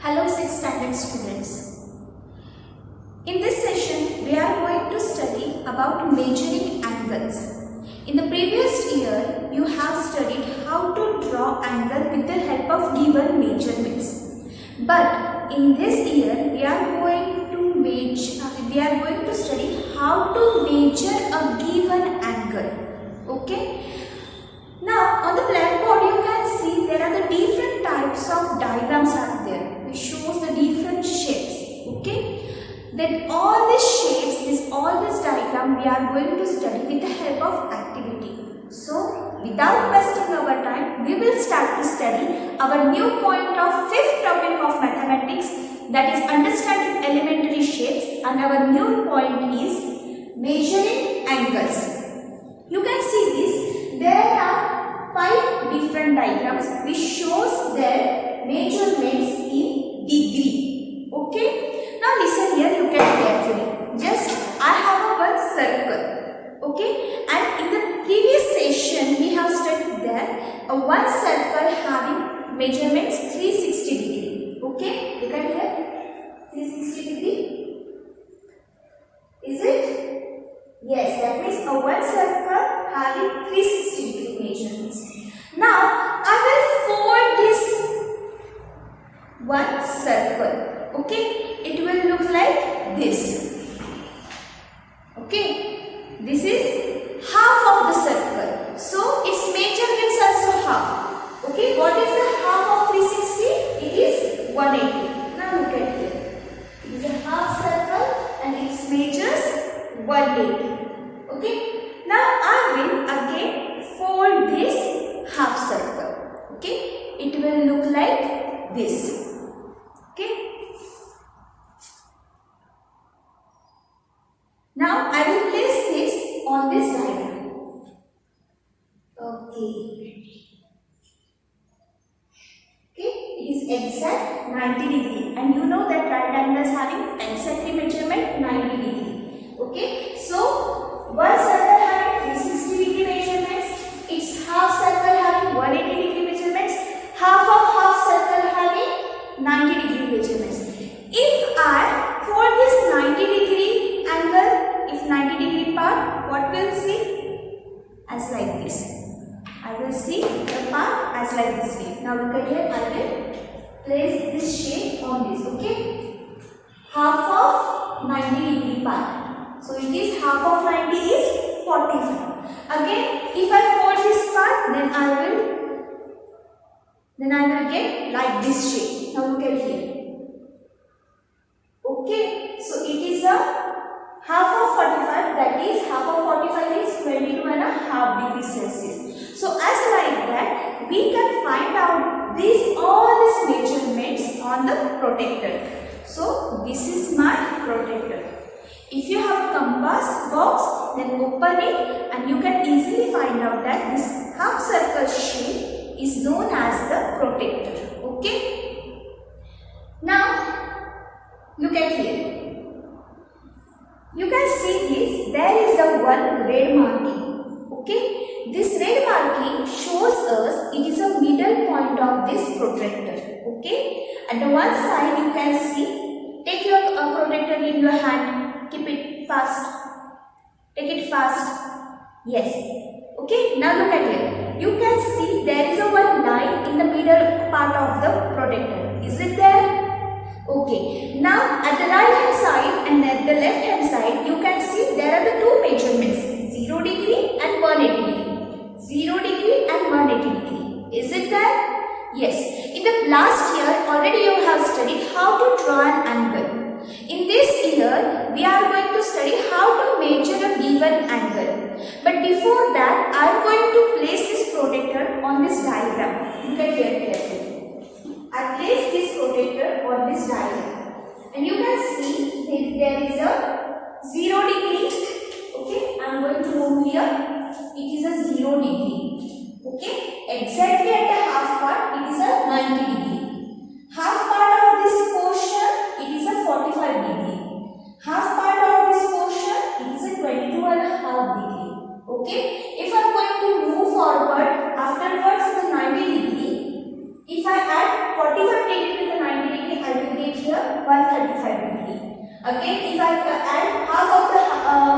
Hello 6th standard students. In this session we are going to study about measuring angles. In the previous year you have studied how to draw angle with the help of given measurements. But in this year we are going to study how to measure a given angle. Okay? Now on the blackboard you can see there are the different types of diagrams are there. It shows the different shapes. Okay? Then all these shapes, all this diagram we are going to study with the help of activity. So without wasting our time, we will start to study our new point of 5th topic of mathematics, that is understanding elementary shapes, and our new point is measuring angles. You can see this. There are 5 different diagrams which shows their measurements in degree. Okay. Now listen here, look at carefully. Just I have a one circle. Okay. And in the previous session we have studied there a one circle having measurements 360 degree. Okay. Look at here. 360 degree. Is it? Yes, that means a one circle having 360 degree measurements. Now I will fold this one circle. Okay. It will look like this. Okay. This is half of the circle. So its measurements also half. Okay. What is the half of 360? It is 180. Now look at here. It is a half circle and its measures 180. Okay. Now I will again fold this half circle. Okay. It will look like this. Okay. Now I will place this on this diagram. Okay. Okay. It is exact 90 degree, and you know that right angles having exactly measurement 90 degree. Okay. So one circle having 360 degree measurements, its half circle having 180 degree measurements, half of half circle having 90 degree measurements. If I fold this 90 degree angle, if 90 degree part, what will see? As like this. I will see the part as like this way. Now look at here, I will place this shape on this. Okay. Half of 90 degree part. So it is half of 90 is 45. Again, if I fold this part, then I will get like this shape. Now look at here. Okay. So it is a half of 45, that is half of 45 is 22.5 degrees Celsius. So as like that, we can find out all these measurements on the protector. So this is my protector. If you have a compass box, then open it and you can easily find out that this half circle shape is known as the protector. Okay. Now look at here. You can see this, there is a one red marking. Okay. This red marking shows us it is a middle point of this protector. Okay. At the one side you can see, take your protector in your hand, keep it fast. Take it fast. Yes. Okay. Now look at it. You can see there is a one line in the middle part of the protector. Is it there? Okay. Now at the right hand side and at the left hand side you can see there are the two measurements, 0 degree and 180 degree. 0 degree and 180 degree. Is it there? Yes. In the last year already you have studied how to draw an angle. In this year we are going to study how to measure a given angle. But before that I am going to place this protector on this diagram. Look at here carefully. I place this protector on this diagram and you can see there is a 0 degree. Okay, I am going to move here. It is a 0 degree. Okay, exactly at the half part it is a 90 degree. Half part of this portion it is a 45 degree. Half part of this portion it is a 22.5 degree. Okay, if I am going to move forward afterwards the 90 degree, if I add 45 degree to the 90 degree, I Again, if I add half of the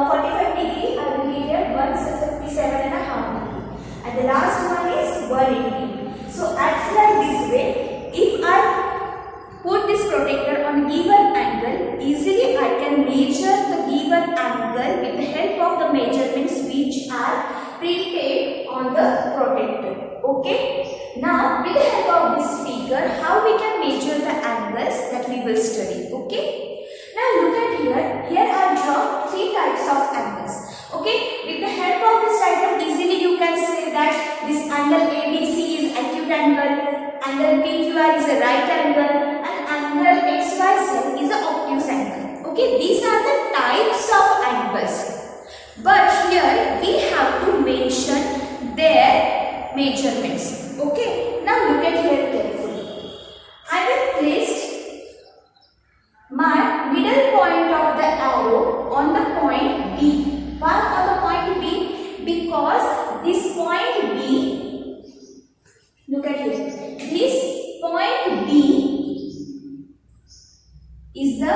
45 degree, I will get here 157.5 degree. And the last one is 180. So actually like this way, if I put this protector on a given angle, easily I can measure the given angle with the help of the measurements which are printed on the protector. Okay. Now with the help of this figure, how we can measure the angles that we will study. Okay. Now look at here. Here I draw three types of angles. Okay. With the help of this diagram, easily you can say that this angle ABC is acute angle, angle PQR is a right angle, and angle XYZ is a obtuse angle. Okay. These are the types of angles. But here we have to mention their measurements. Okay. Now look at here carefully. I will place my middle point of the arrow on the point B. Why on the point B? Because this point B, look at here, this point B is the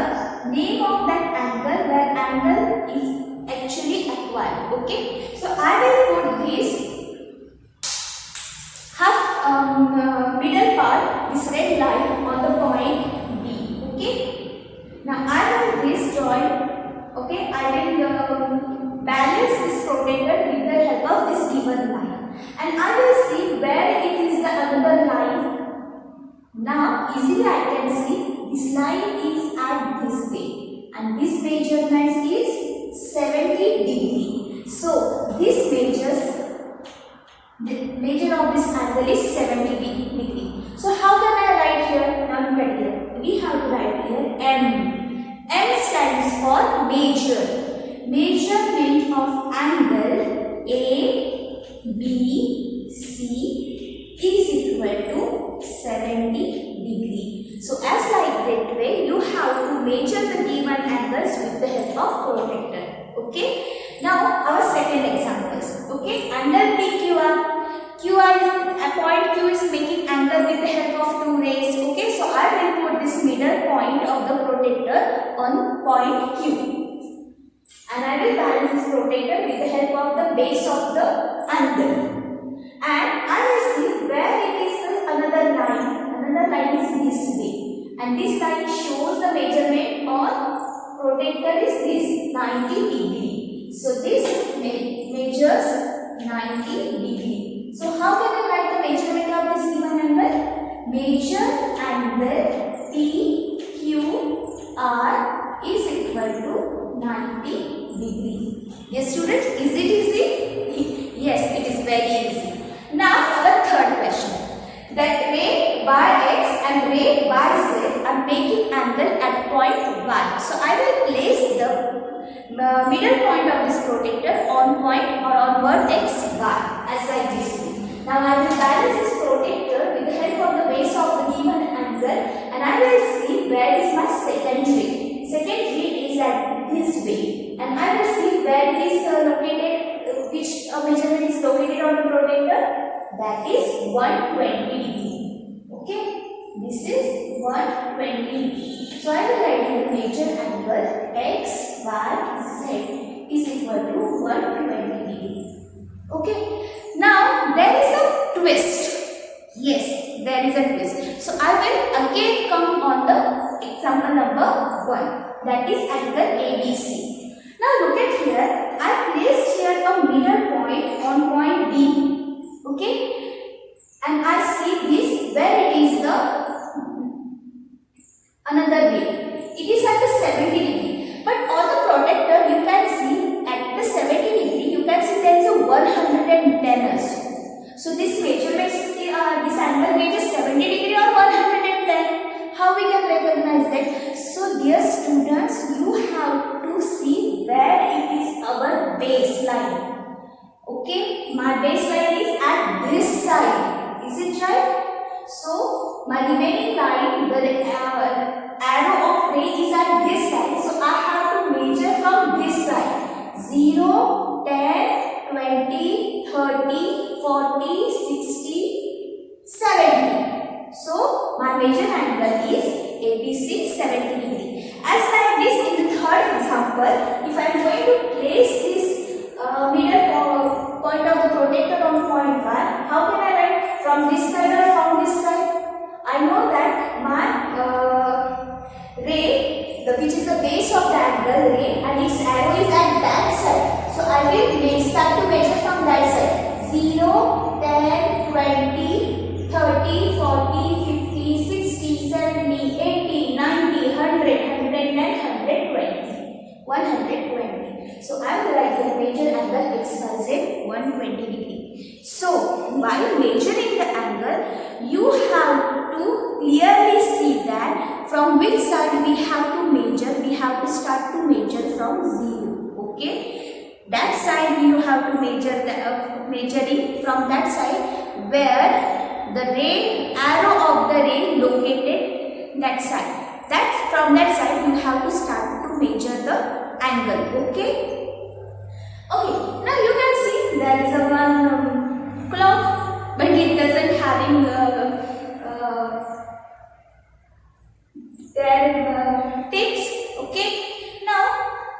name of that angle where angle is actually acquired. Okay, so I will put this half middle part, this red line on the point B. Okay. Now I will this drawing, okay, I will balance this protector with the help of this given line, and I will see where it is the another line. Now easily I can see this line is at this way, and this measurement is 70 degree. So this the measure of this angle is 70 degree. So how can I write here? Now look at here. We have to write here M. M stands for measure. Measurement of angle ABC is equal to 70 degree. So as like that way, you have to measure the given angles with the help of protector. Okay. Now our second examples. Okay. Angle PQR. QR is a point Q is making angle with the help of two rays. Okay, so I will put this middle point of the protector on point Q, and I will balance this protector with the help of the base of the angle, and I will see where it is another line. Another line is this way, and this line shows the measurement on protector is this 90 degree. So this measures 90 degree. So how can I write the measurement of this given angle? Measure angle PQR is equal to 90 degree. Yes students, is it easy? Yes, it is very easy. Now the third question. That ray YX and ray YZ are making angle at point Y. So I will place the middle point of this protector on point or on vertex Y as like this. Now I will balance this protector with the help of the base of the given angle, and I will see where is my second ray. Second ray is at this way, and I will see where it is located, which measurement is located on the protector. That is 120 degree. Okay, this is 120 degree. So I will write here measure angle XYZ is equal to 120 degree. Okay. Now there is a twist. Yes, there is a twist. So I will again come on the example number 1. That is angle ABC. Now look at here. I placed here a middle point on point D. Okay. And I see this where it is the another way. It is at the 70 degree. But on the protector you can see at the 70 degree you can see there is a 110 also. So this measurement is this angle measures 70 degree or 110. How we can recognize that? So dear students, you have to see where it is our baseline. Okay, my baseline is at this side. Is it right? So my remaining line, the arrow of ray is at this side. So I have to measure from this side. 0, 10, 20, 30, 40, 60, 70. So my measure angle is ABC 70 degree. As like this in the third example, if I am going to place this middle point of the protector on point 1, how can I write? From this side or from this side? I know that my ray, which is the base of the angle ray, and its arrow is at that side. So I will start to measure from that side. 0, 10, 20, 30, 40, 50, 60, 70, 80, 90, 100, 110, 120. 120. So I will write the major angle x y z 120 degree. So while measuring the angle, you have to clearly see that from which side we have to measure. We have to start to measure from 0. Okay, that side you have to measure the measuring from that side where the ray arrow of the ray located that side. That from that side you have to start to measure the angle. Okay. Okay, now you can see there is a one clock, but it doesn't having their tips. Okay, now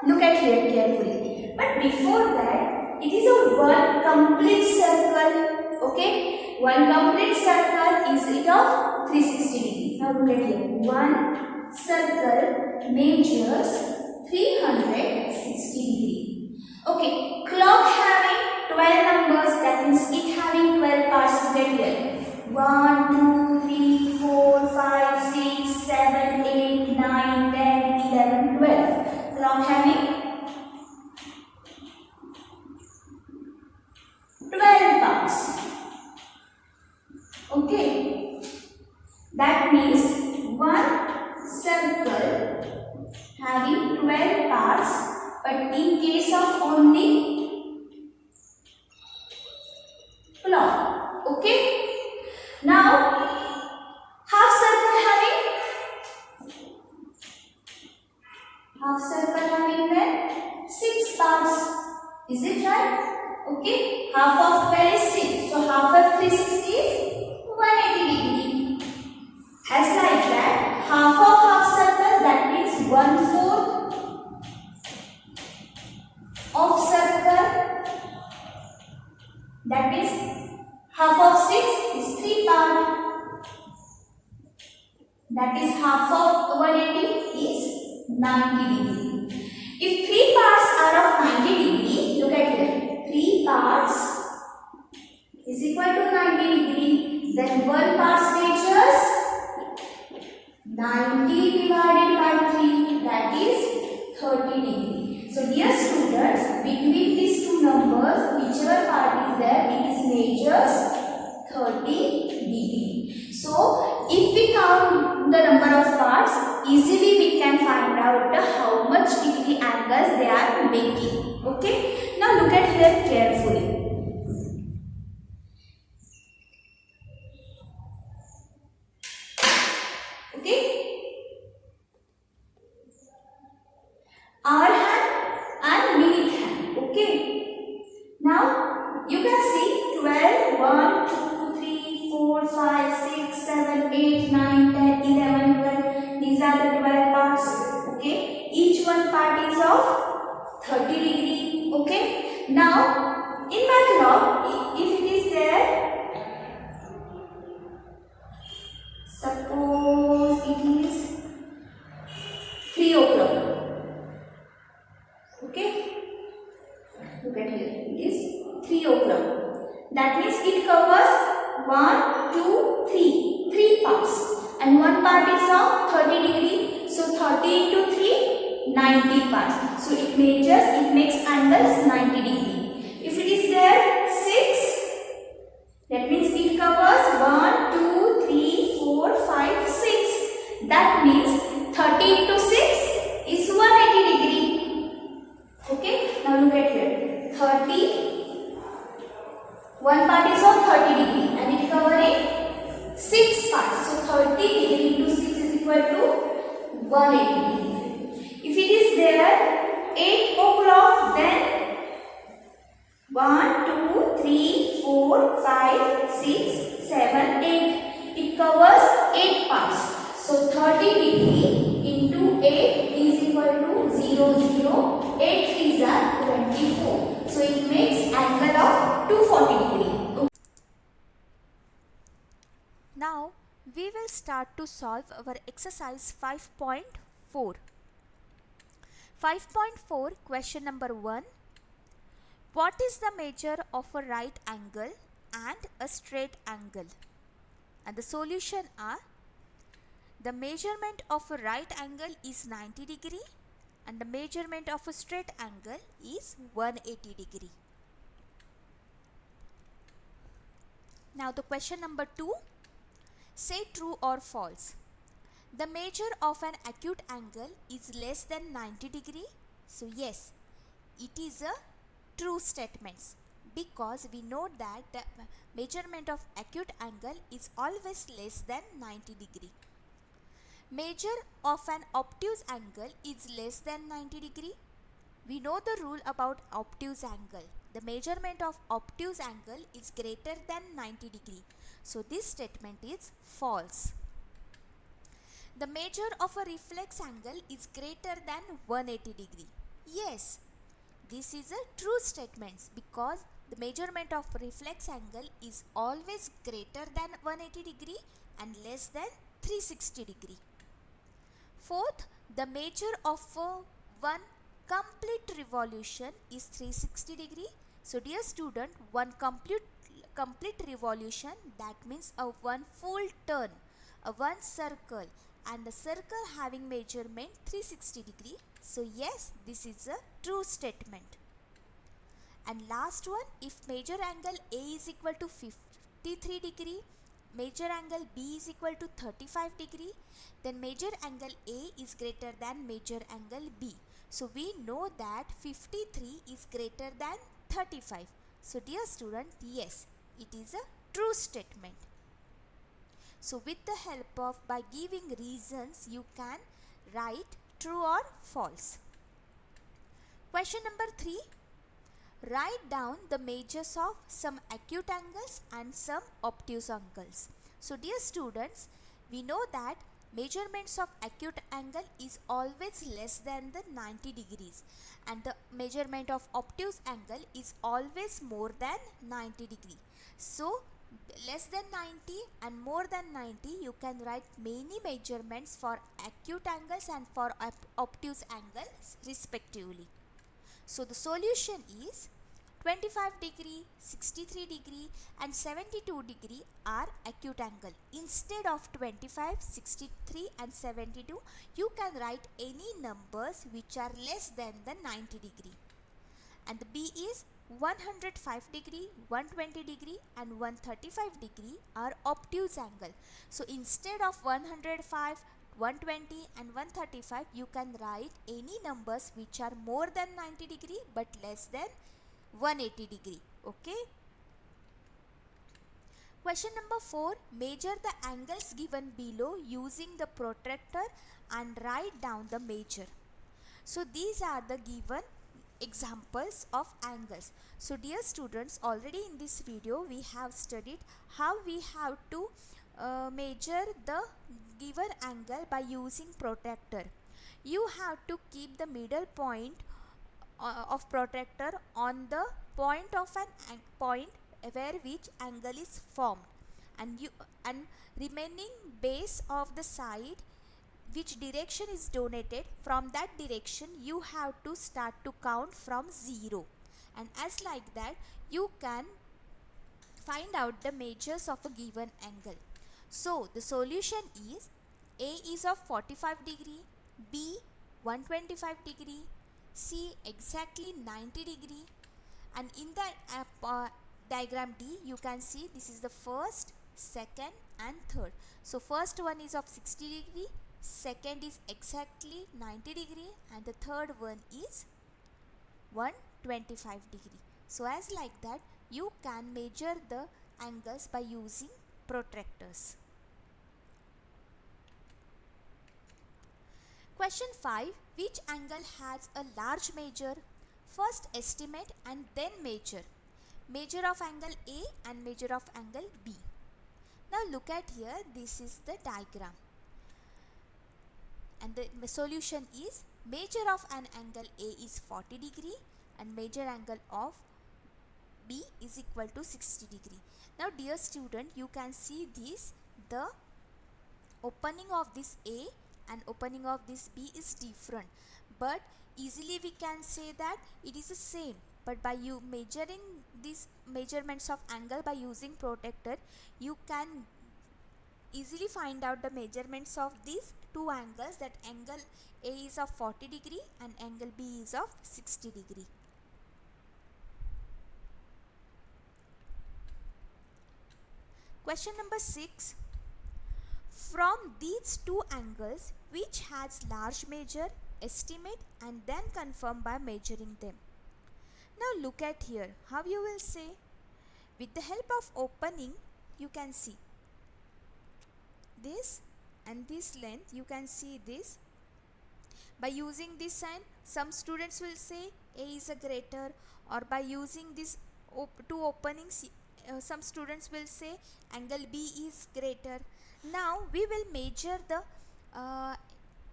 look at here carefully. But before that, it is a one complete circle. Okay, one complete circle is it of 360 degree. Now look at here. One circle measures 360 degree. Okay, clock having 12 numbers, that means it having 12 parts. To get here. 1, 2, 3, 4, 5, 6, 7, 8, 9, 10, 11, 12. Clock having 12 parts. Okay, that means one circle having 12 parts. But in case of only clock, okay. Now half circle having then 6 parts. Is it right? Okay. Half of 12 is 6. So half of 360 is 180 degree. As like that, half of half circle, that means 1/4 of circle, that means half of 6 is 3 part, that is half of 180 is 90 degree. If 3 parts are of 90 degree, look at here, 3 parts is equal to 90 degree, then 1 part measures 90 divided by 3, that is 30 degree. So dear students, between these two numbers, whichever part is there, it is measures 30 degree. So if we count the number of parts, easily we can find out how much degree angles they are making. Okay. Now look at here carefully. Okay. Hour hand and minute hand. Okay. Now you can see 12, 1, 2, 3, 4, 5, 6, 7, 8, 9, 10, 11, 12. These are the 12 parts. Okay. Each one part is of 30 degree. Okay. Now in my clock, if it is there, suppose it is 3 o'clock. Okay. Look at here. It is 3 o'clock. That means it covers 1, 2, 3. 3 parts. And one part is of 30 degree. So 30 into 3, 90 parts. So it measures, it makes angles 90 degree. If it is there 6, that means it covers 1, 2, 3, 4, 5, 6. That means 30 into 6 is 180 degree. Okay. Now look at here. 30. One part is of 30 degree and it covering 6 parts. So 30 degree into 6 is equal to 180 degree. If it is there 8 o'clock, then 1, 2, 3, 4, 5, 6, 7, 8. It covers 8 parts. So 30 degree into 8 is equal to 0 0, 8 3s are 24. So it makes angle of 240 degree. Now we will start to solve our exercise 5.4. 5.4 question number 1. What is the measure of a right angle and a straight angle? And the solution are: the measurement of a right angle is 90 degree and the measurement of a straight angle is 180 degree. Now the question number 2. Say true or false. The measure of an acute angle is less than 90 degree. So yes, it is a true statement, because we know that the measurement of acute angle is always less than 90 degree. Measure of an obtuse angle is less than 90 degree. We know the rule about obtuse angle. The measurement of obtuse angle is greater than 90 degree. So this statement is false. The measure of a reflex angle is greater than 180 degree. Yes, this is a true statement, because the measurement of reflex angle is always greater than 180 degree and less than 360 degree. Fourth, the measure of one complete revolution is 360 degree. So dear student, one complete revolution, that means a one full turn, a one circle, and the circle having measurement 360 degree. So yes, this is a true statement. And last one, if measure angle A is equal to 53 degree, measure angle B is equal to 35 degree, then measure angle A is greater than measure angle B. So we know that 53 is greater than 35. So dear student, yes, it is a true statement. So with the help of, by giving reasons, you can write true or false. Question number 3. Write down the measures of some acute angles and some obtuse angles. So dear students, we know that measurements of acute angle is always less than the 90 degrees and the measurement of obtuse angle is always more than 90 degree. So less than 90 and more than 90, you can write many measurements for acute angles and for obtuse angles respectively. So the solution is 25 degree, 63 degree and 72 degree are acute angle. Instead of 25, 63 and 72, you can write any numbers which are less than the 90 degree. And the B is 105 degree, 120 degree and 135 degree are obtuse angle. So instead of 105, 120 and 135, you can write any numbers which are more than 90 degree but less than 180 degree. Okay. Question number 4. Measure the angles given below using the protractor and write down the measure. So these are the given examples of angles. So dear students, already in this video we have studied how we have to measure the given angle by using protractor. You have to keep the middle point of protractor on the point of an point where which angle is formed, and remaining base of the side which direction is donated, from that direction you have to start to count from 0, and as like that you can find out the measures of a given angle. So the solution is: A is of 45 degree, B 125 degree, C exactly 90 degree, and in the diagram D you can see this is the first, second and third. So first one is of 60 degree, second is exactly 90 degree and the third one is 125 degree. So as like that you can measure the angles by using protractors. Question 5. Which angle has a large measure? First estimate and then measure. Measure of angle A and measure of angle B. Now look at here, this is the diagram. And the solution is: Measure of an angle A is 40 degree and measure angle of B is equal to 60 degree. Now dear student, you can see this, the opening of this A and opening of this B is different, but easily we can say that it is the same. But by you measuring these measurements of angle by using protractor, you can easily find out the measurements of these two angles, that angle A is of 40 degree and angle B is of 60 degree. Question number 6. From these two angles, which has large measure, estimate and then confirm by measuring them. Now look at here, how you will say. With the help of opening, you can see this and this length, you can see this. By using this sign, some students will say A is a greater, or by using this two openings, some students will say angle B is greater. Now we will measure the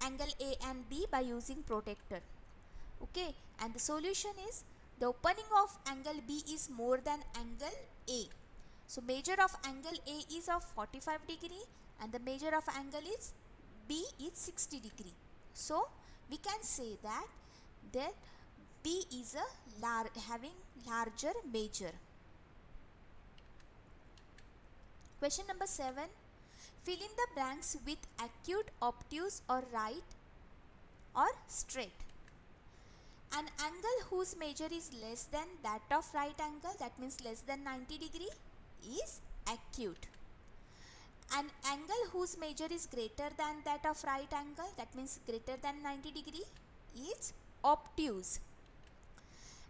angle A and B by using protractor. Okay, and the solution is the opening of angle B is more than angle A. So measure of angle A is of 45 degree and the measure of angle is B is 60 degree. So we can say that B is having larger measure. Question number 7. Fill in the blanks with acute, obtuse or right or straight. An angle whose measure is less than that of right angle, that means less than 90 degree, is acute. An angle whose measure is greater than that of right angle, that means greater than 90 degree, is obtuse.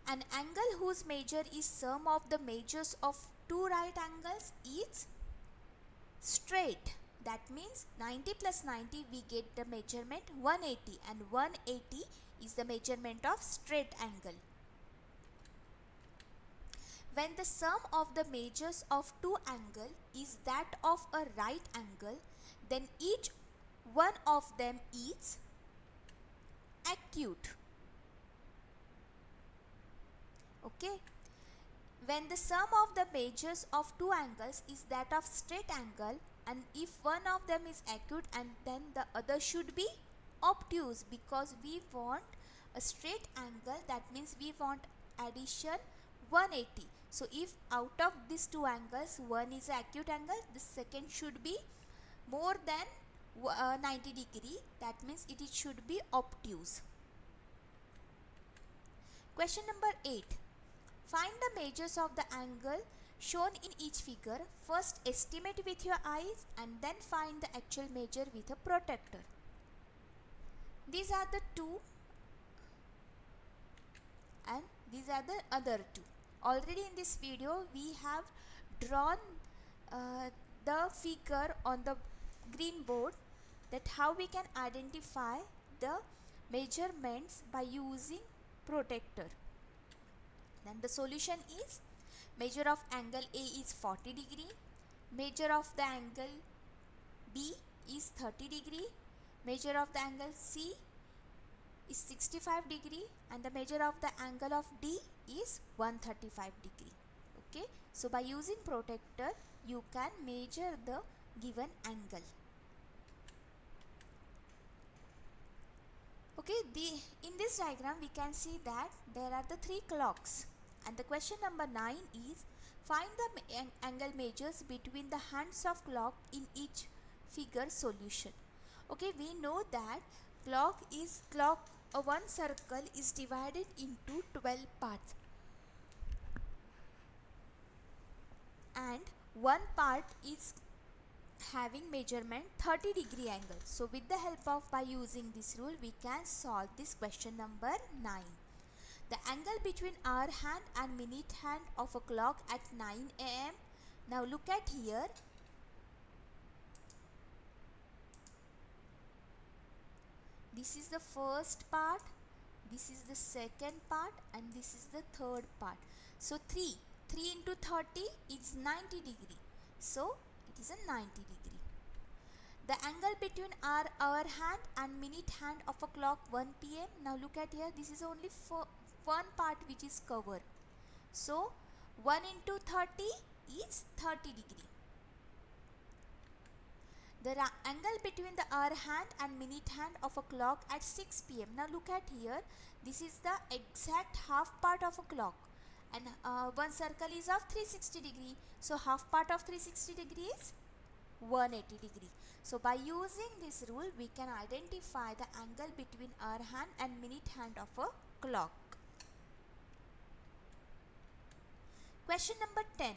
An angle whose measure is sum of the measures of two right angles is straight. That means 90 plus 90 we get the measurement 180, and 180 is the measurement of straight angle. When the sum of the measures of two angles is that of a right angle, then each one of them is acute. Okay. When the sum of the measures of two angles is that of straight angle, and if one of them is acute and then the other should be obtuse, because we want a straight angle, that means we want addition 180. So if out of these two angles one is acute angle, the second should be more than 90 degree, that means it should be obtuse. Question number 8. Find the measures of the angle shown in each figure. First estimate with your eyes and then find the actual measure with a protractor. These are the two and these are the other two. Already in this video we have drawn the figure on the green board, that how we can identify the measurements by using protractor. Then the solution is measure of angle A is 40 degree, measure of the angle B is 30 degree, measure of the angle C is 65 degree, and the measure of the angle of D is 135 degree. Okay, so by using protractor you can measure the given angle. Okay, in this diagram we can see that there are the three clocks, and the question number 9 is find the angle measures between the hands of clock in each figure solution. Okay, we know that one circle is divided into 12 parts, and one part is having measurement 30 degree angle. So with the help of by using this rule we can solve this question number 9. The angle between hour hand and minute hand of a clock at 9 am. Now look at here. This is the first part, this is the second part, and this is the third part. So 3 into 30 is 90 degree. So it is a 90 degree. The angle between our hour hand and minute hand of a clock 1 p.m. Now look at here, this is only for one part which is covered. So 1 into 30 is 30 degree. The angle between the hour hand and minute hand of a clock at 6 p.m. Now look at here, this is the exact half part of a clock, and one circle is of 360 degree. So half part of 360 degree is 180 degree. So by using this rule, we can identify the angle between hour hand and minute hand of a clock. Question number 10.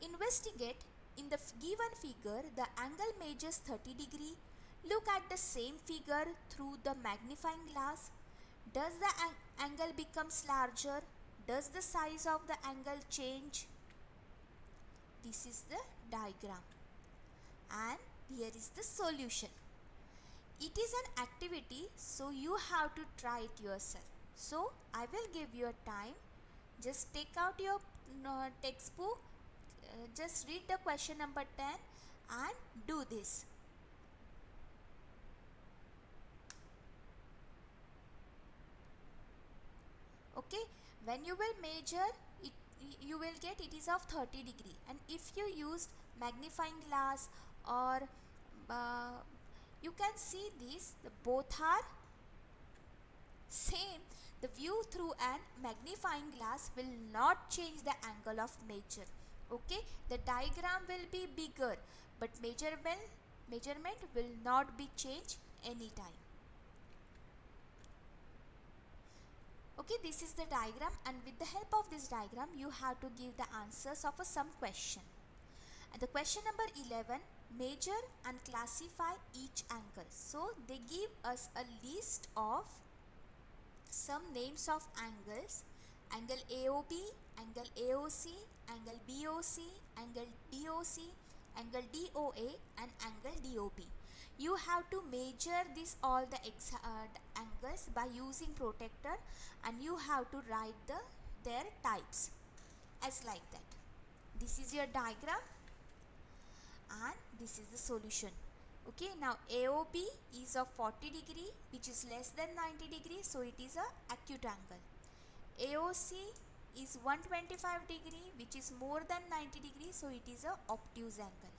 Investigate. In the given figure, the angle measures 30 degree. Look at the same figure through the magnifying glass. Does the angle becomes larger? Does the size of the angle change? This is the diagram, and here is the solution. It is an activity, so you have to try it yourself. So I will give you a time. Just take out your textbook, just read the question number 10 and do this. Okay, when you will measure it, you will get it is of 30 degree, and if you used magnifying glass or you can see these, both are same. The view through an magnifying glass will not change the angle of measure. Okay, the diagram will be bigger, but measurement will not be changed anytime. Okay, this is the diagram, and with the help of this diagram you have to give the answers of some question. And the question number 11, measure and classify each angle. So they give us a list of some names of angles: angle AOB, angle AOC, angle BOC, angle DOC, angle DOA, and angle DOB. You have to measure this all the angles by using protractor, and you have to write their types as like that. This is your diagram, and this is the solution. Okay, now AOB is of 40 degree, which is less than 90 degree, so it is a acute angle. AOC is 125 degree, which is more than 90 degree, so it is a obtuse angle.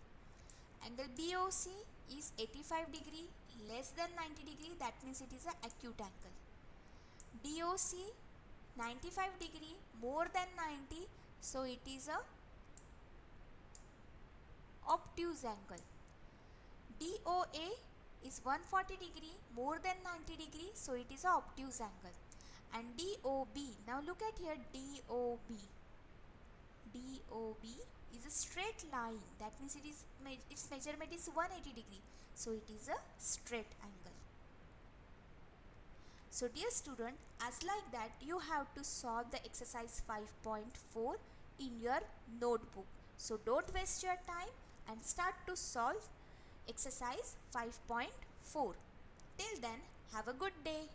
Angle BOC is 85 degree, less than 90 degree, that means it is a acute angle. DOC 95 degree, more than 90, so it is a obtuse angle. DOA is 140 degree, more than 90 degree, so it is a obtuse angle. And DOB, now look at here, DOB is a straight line, that means its measurement is 180 degree, so it is a straight angle. So dear student, as like that you have to solve the exercise 5.4 in your notebook. So don't waste your time and start to solve exercise 5.4. Till then, have a good day.